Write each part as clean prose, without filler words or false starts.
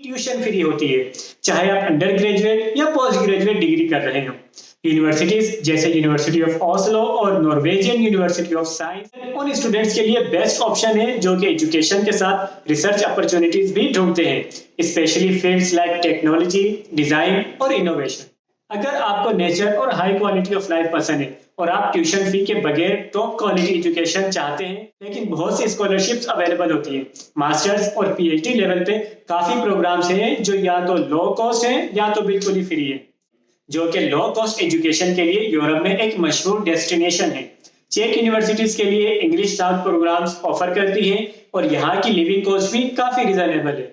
Tuition free होती है, चाहे आप अंडर ग्रेजुएट या पोस्ट ग्रेजुएट डिग्री कर रहे हो। यूनिवर्सिटीज जैसे यूनिवर्सिटी ऑफ ओस्लो और नॉर्वेजियन यूनिवर्सिटी ऑफ साइंस उन स्टूडेंट्स के लिए बेस्ट ऑप्शन है जो कि एजुकेशन के साथ रिसर्च अपॉर्चुनिटीज भी ढूंढते हैं, specially fields like technology, design और इनोवेशन। अगर आपको नेचर और हाई क्वालिटी ऑफ लाइफ पसंद है और आप ट्यूशन फी के बगैर टॉप क्वालिटी एजुकेशन चाहते हैं, लेकिन बहुत सी स्कॉलरशिप्स अवेलेबल होती है। मास्टर्स और पीएचडी लेवल पे काफी प्रोग्राम्स हैं जो या तो लो कॉस्ट हैं या तो बिल्कुल ही फ्री है, जो कि लो कॉस्ट एजुकेशन के लिए यूरोप में एक मशहूर डेस्टिनेशन है। चेक यूनिवर्सिटीज के लिए इंग्लिश साउथ प्रोग्राम्स ऑफर करती हैं और यहाँ की लिविंग कॉस्ट भी काफी रिजनेबल है।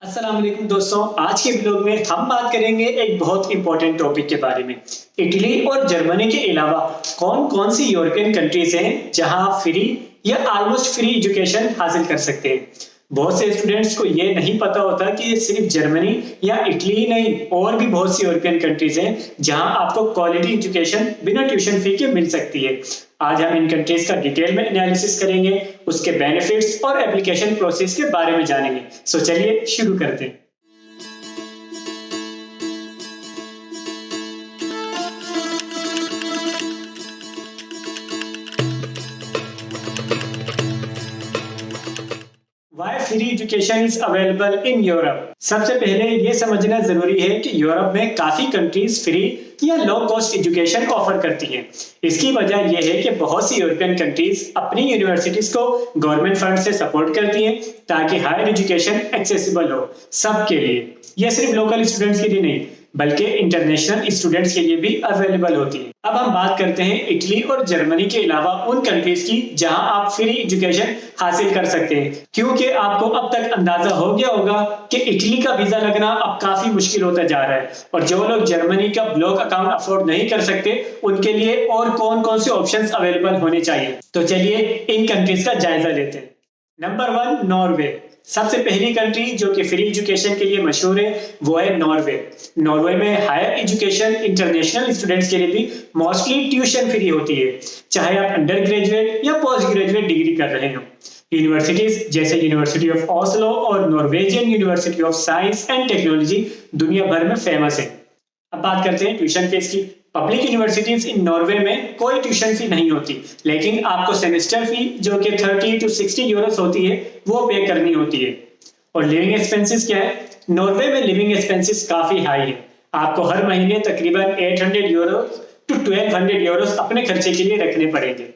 अस्सलाम वालेकुम दोस्तों, आज के ब्लॉग में हम बात करेंगे एक बहुत इंपॉर्टेंट टॉपिक के बारे में। इटली और जर्मनी के अलावा कौन कौन सी यूरोपियन कंट्रीज हैं जहां आप फ्री या ऑलमोस्ट फ्री एजुकेशन हासिल कर सकते हैं। बहुत से स्टूडेंट्स को ये नहीं पता होता कि सिर्फ जर्मनी या इटली ही नहीं, और भी बहुत सी यूरोपियन कंट्रीज हैं जहां आपको क्वालिटी एजुकेशन बिना ट्यूशन फी के मिल सकती है। आज हम इन कंट्रीज का डिटेल में एनालिसिस करेंगे, उसके बेनिफिट्स और एप्लीकेशन प्रोसेस के बारे में जानेंगे। सो चलिए शुरू करते हैं। Why free education is available in Europe? सबसे पहले ये समझना जरूरी है कि यूरोप में काफी कंट्रीज फ्री या लो कॉस्ट एजुकेशन ऑफर करती हैं। इसकी वजह यह है कि बहुत सी यूरोपियन कंट्रीज अपनी यूनिवर्सिटीज को गवर्नमेंट फंड से सपोर्ट करती हैं ताकि हायर एजुकेशन एक्सेसिबल हो सबके लिए। यह सिर्फ लोकल स्टूडेंट्स के लिए नहीं बल्कि इंटरनेशनल स्टूडेंट्स के लिए भी अवेलेबल होती है। अब हम बात करते हैं इटली और जर्मनी के अलावा उन कंट्रीज की जहां आप फ्री एजुकेशन हासिल कर सकते हैं, क्योंकि आपको अब तक अंदाजा हो गया होगा कि इटली का वीजा लगना अब काफी मुश्किल होता जा रहा है और जो लोग जर्मनी का ब्लॉक अकाउंट अफोर्ड नहीं कर सकते उनके लिए और कौन कौन से ऑप्शंस अवेलेबल होने चाहिए। तो चलिए इन कंट्रीज का जायजा लेते हैं। Number 1, Norway. सबसे पहली कंट्री जो कि फ्री एजुकेशन के लिए मशहूर है वो है नॉर्वे। नॉर्वे में हायर एजुकेशन इंटरनेशनल स्टूडेंट्स के लिए भी मोस्टली ट्यूशन फ्री होती है, चाहे आप अंडर ग्रेजुएट या पोस्ट ग्रेजुएट डिग्री कर रहे हो। यूनिवर्सिटीज जैसे यूनिवर्सिटी ऑफ ओस्लो और Norwegian university of science and technology दुनिया भर में फेमस है। अब बात करते हैं ट्यूशन फीस की। पब्लिक यूनिवर्सिटीज इन नॉर्वे में कोई ट्यूशन फी नहीं होती, लेकिन आपको सेमेस्टर फी जो कि 30 to 60 यूरोस होती है वो पे करनी होती है। और लिविंग एक्सपेंसेस क्या है? नॉर्वे में लिविंग एक्सपेंसेस काफी हाई है। आपको हर महीने तकरीबन 800 यूरो to 1200 यूरोस अपने खर्चे के लिए रखने पड़ेंगे।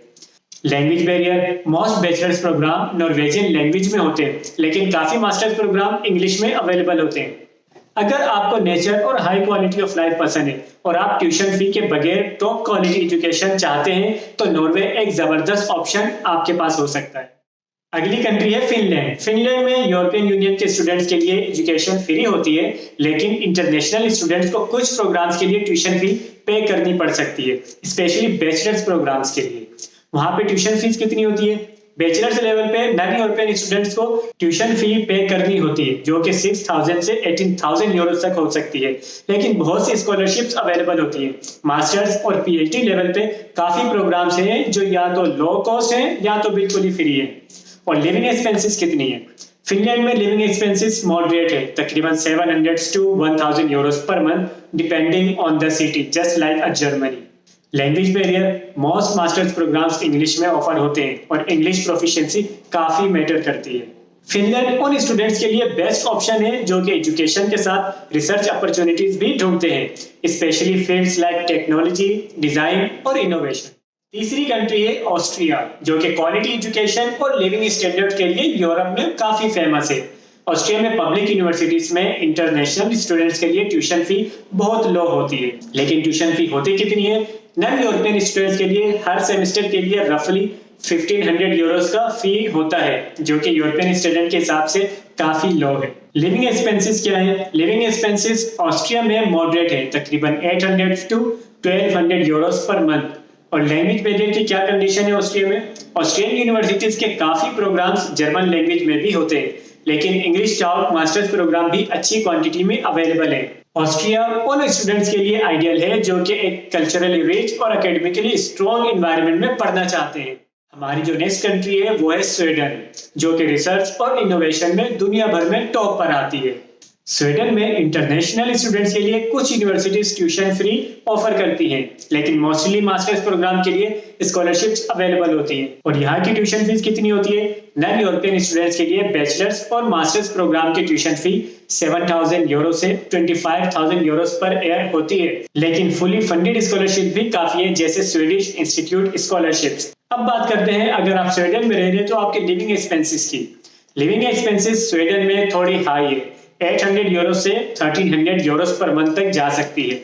Language barrier. Most bachelors program Norwegian language में होते हैं, लेकिन काफी मास्टर्स प्रोग्राम इंग्लिश में अवेलेबल होते हैं। अगर आपको नेचर और हाई क्वालिटी ऑफ लाइफ पसंद है और आप ट्यूशन फी के बगैर टॉप क्वालिटी एजुकेशन चाहते हैं तो नॉर्वे एक जबरदस्त ऑप्शन आपके पास हो सकता है। अगली कंट्री है फिनलैंड। फिनलैंड में यूरोपियन यूनियन के स्टूडेंट्स के लिए एजुकेशन फ्री होती है, लेकिन इंटरनेशनल स्टूडेंट्स को कुछ प्रोग्राम्स के लिए ट्यूशन फी पे करनी पड़ सकती है, स्पेशली बैचलर्स प्रोग्राम्स के लिए। वहां पे ट्यूशन फीस कितनी होती है? बैचलर्स लेवल पे नॉन यूरोपियन स्टूडेंट्स को ट्यूशन फी पे करनी होती है जो कि 6000 से 18000 यूरो तक हो सकती है, लेकिन बहुत सी स्कॉलरशिप्स अवेलेबल होती है। मास्टर्स और पीएचडी लेवल पे काफी प्रोग्राम्स हैं जो या तो लो कॉस्ट हैं या तो बिल्कुल ही फ्री है। और लिविंग एक्सपेंसेस कितनी है? फिनलैंड में लिविंग एक्सपेंसेस मॉडरेट है, तकरीबन 700 to 1000 यूरोस पर month depending on the city, just like a Germany. Language barrier. Most masters programs English में ऑफर होते हैं और इंग्लिश प्रोफिशिएंसी काफी मैटर करती है। फिनलैंड उन स्टूडेंट्स के लिए बेस्ट ऑप्शन है जो कि एजुकेशन के साथ रिसर्च अपॉर्चुनिटीज भी ढूंढते हैं, specially fields like technology, design और इनोवेशन। तीसरी कंट्री है ऑस्ट्रिया, जो कि क्वालिटी एजुकेशन और लिविंग स्टैंडर्ड के लिए यूरोप में काफी फेमस है। ऑस्ट्रिया में पब्लिक यूनिवर्सिटीज में इंटरनेशनल स्टूडेंट्स के लिए ट्यूशन फी बहुत लो होती है, लेकिन ट्यूशन फी होती कितनी है? नॉन यूरोपियन स्टूडेंट्स के लिए हर सेमेस्टर के लिए रफली 1500 यूरोस का फी होता है, जो कि यूरोपियन स्टूडेंट के हिसाब से काफी लो है। लिविंग एक्सपेंसेस क्या है? लिविंग एक्सपेंसेस ऑस्ट्रिया में मॉडरेट है, तकरीबन 800 to 1200 यूरोस पर मंथ। और लैंग्वेज बैरियर की क्या कंडीशन है ऑस्ट्रिया में? ऑस्ट्रियन यूनिवर्सिटीज के काफी प्रोग्राम्स जर्मन लैंग्वेज में भी होते हैं, लेकिन इंग्लिश टाउट मास्टर्स प्रोग्राम भी अच्छी क्वांटिटी में अवेलेबल है। ऑस्ट्रिया उन स्टूडेंट्स के लिए आइडियल है जो कि एक कल्चरली रिच और एकेडमिकली स्ट्रॉन्ग एनवायरनमेंट में पढ़ना चाहते हैं। हमारी जो नेक्स्ट कंट्री है वो है स्वीडन, जो कि रिसर्च और इनोवेशन में दुनिया भर में टॉप पर आती है। स्वीडन में इंटरनेशनल स्टूडेंट्स के लिए कुछ यूनिवर्सिटीज ट्यूशन फ्री ऑफर करती हैं, लेकिन मोस्टली मास्टर्स प्रोग्राम के लिए स्कॉलरशिप्स अवेलेबल होती हैं। और यहाँ की ट्यूशन फीस कितनी होती है? नॉन यूरोपियन स्टूडेंट्स के लिए बैचलर्स और मास्टर्स प्रोग्राम की ट्यूशन फी 7,000 यूरो से 25,000 यूरो पर ईयर होती है, लेकिन फुली फंडेड स्कॉलरशिप भी काफी है, जैसे स्वीडिश इंस्टीट्यूट स्कॉलरशिप्स। अब बात करते हैं अगर आप स्वीडन में रह रहे हैं तो आपके लिविंग एक्सपेंसेस की। लिविंग एक्सपेंसेस स्वीडन में थोड़ी हाई है, 800 यूरो से 1300 यूरो पर मंथ तक जा सकती है।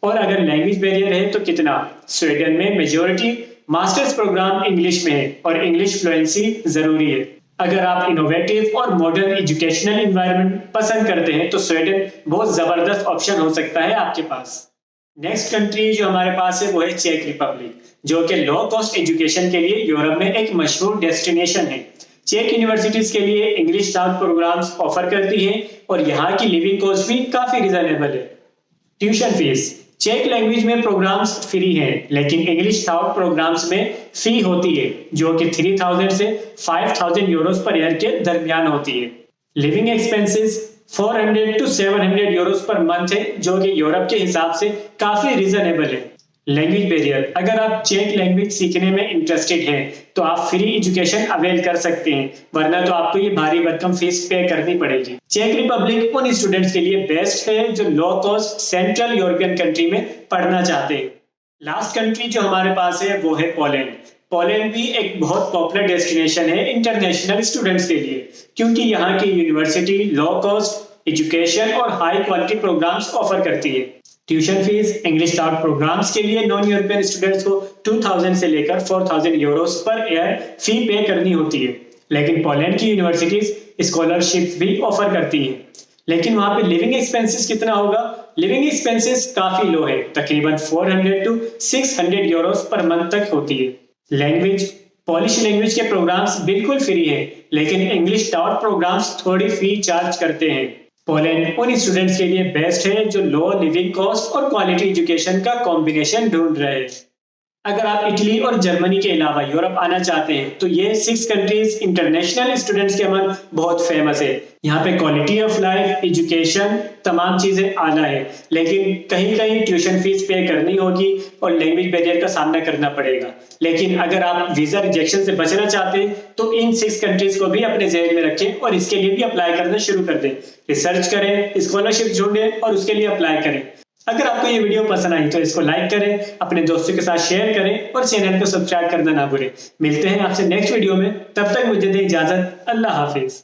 और अगर लैंग्वेज बैरियर है तो कितना? स्वीडन में मेजॉरिटी मास्टर्स प्रोग्राम इंग्लिश में है और इंग्लिश फ्लुएंसी जरूरी है। अगर आप इनोवेटिव और मॉडर्न एजुकेशनल एनवायरनमेंट पसंद करते हैं तो स्वीडन बहुत जबरदस्त ऑप्शन हो सकता है आपके पास। नेक्स्ट कंट्री जो हमारे पास है वो है चेक रिपब्लिक, जो कि लो कॉस्ट एजुकेशन के लिए यूरोप में एक मशहूर डेस्टिनेशन है। चेक यूनिवर्सिटीज के लिए इंग्लिश स्टाफ प्रोग्राम्स ऑफर करती हैं और यहाँ की लिविंग कॉस्ट भी काफी रिजनेबल है। ट्यूशन फीस चेक लैंग्वेज में प्रोग्राम्स फ्री हैं, लेकिन इंग्लिश स्टाफ प्रोग्राम्स में फी होती है जो कि 3,000 से 5,000 यूरोस पर ईयर के दरमियान होती है। लिविंग एक्सपेंसेस 400 to 700 यूरोस पर मंथ है, जो कि यूरोप के हिसाब से काफी रिजनेबल है। लैंग्वेज बैरियर अगर आप चेक लैंग्वेज सीखने में इंटरेस्टेड हैं तो आप फ्री एजुकेशन अवेल कर सकते हैं, वरना तो आपको ये भारी भरकम फीस पे करनी पड़ेगी। चेक रिपब्लिक उन स्टूडेंट्स के लिए बेस्ट है जो low cost central European country में पढ़ना चाहते हैं। लास्ट कंट्री जो हमारे पास है वो है पोलैंड। पोलैंड भी एक बहुत पॉपुलर डेस्टिनेशन है इंटरनेशनल स्टूडेंट्स के लिए, क्योंकि यहाँ की यूनिवर्सिटी लो कॉस्ट एजुकेशन और हाई क्वालिटी प्रोग्राम्स ऑफर करती है। Tuition fees English staff programs के लिए नॉन यूरोपियन स्टूडेंट्स को 2,000 से लेकर 4,000 यूरोस पर ईयर फी पे करनी होती है, लेकिन पोलैंड की यूनिवर्सिटीज स्कॉलरशिप भी ऑफर करती हैं। लेकिन वहां पे लिविंग एक्सपेंसेस कितना होगा? लिविंग एक्सपेंसेस काफी लो है, तकरीबन 400 to 600 यूरोस पर मंथ तक होती है। लैंग्वेज पॉलिश लैंग्वेज के प्रोग्राम्स बिल्कुल फ्री है, लेकिन इंग्लिश स्टाफ प्रोग्राम्स थोड़ी फी चार्ज करते हैं। पोलैंड उन स्टूडेंट्स के लिए बेस्ट है जो लो लिविंग कॉस्ट और क्वालिटी एजुकेशन का कॉम्बिनेशन ढूंढ रहे हैं। अगर आप इटली और जर्मनी के अलावा यूरोप आना चाहते हैं तो ये 6 कंट्रीज इंटरनेशनल स्टूडेंट्स के मन बहुत फेमस है। यहाँ पे क्वालिटी ऑफ लाइफ, एजुकेशन, तमाम चीजें आला है, लेकिन कहीं कहीं ट्यूशन फीस पे करनी होगी और लैंग्वेज बैरियर का सामना करना पड़ेगा। लेकिन अगर आप वीजा रिजेक्शन से बचना चाहते हैं तो इन 6 कंट्रीज को भी अपने ज़हन में रखें और इसके लिए भी अप्लाई करना शुरू कर दें। रिसर्च करें, स्कॉलरशिप ढूंढें और उसके लिए अप्लाई करें। अगर आपको ये वीडियो पसंद आई तो इसको लाइक करें, अपने दोस्तों के साथ शेयर करें और चैनल को सब्सक्राइब करना ना भूलें। मिलते हैं आपसे नेक्स्ट वीडियो में, तब तक मुझे दें इजाजत। अल्लाह हाफिज।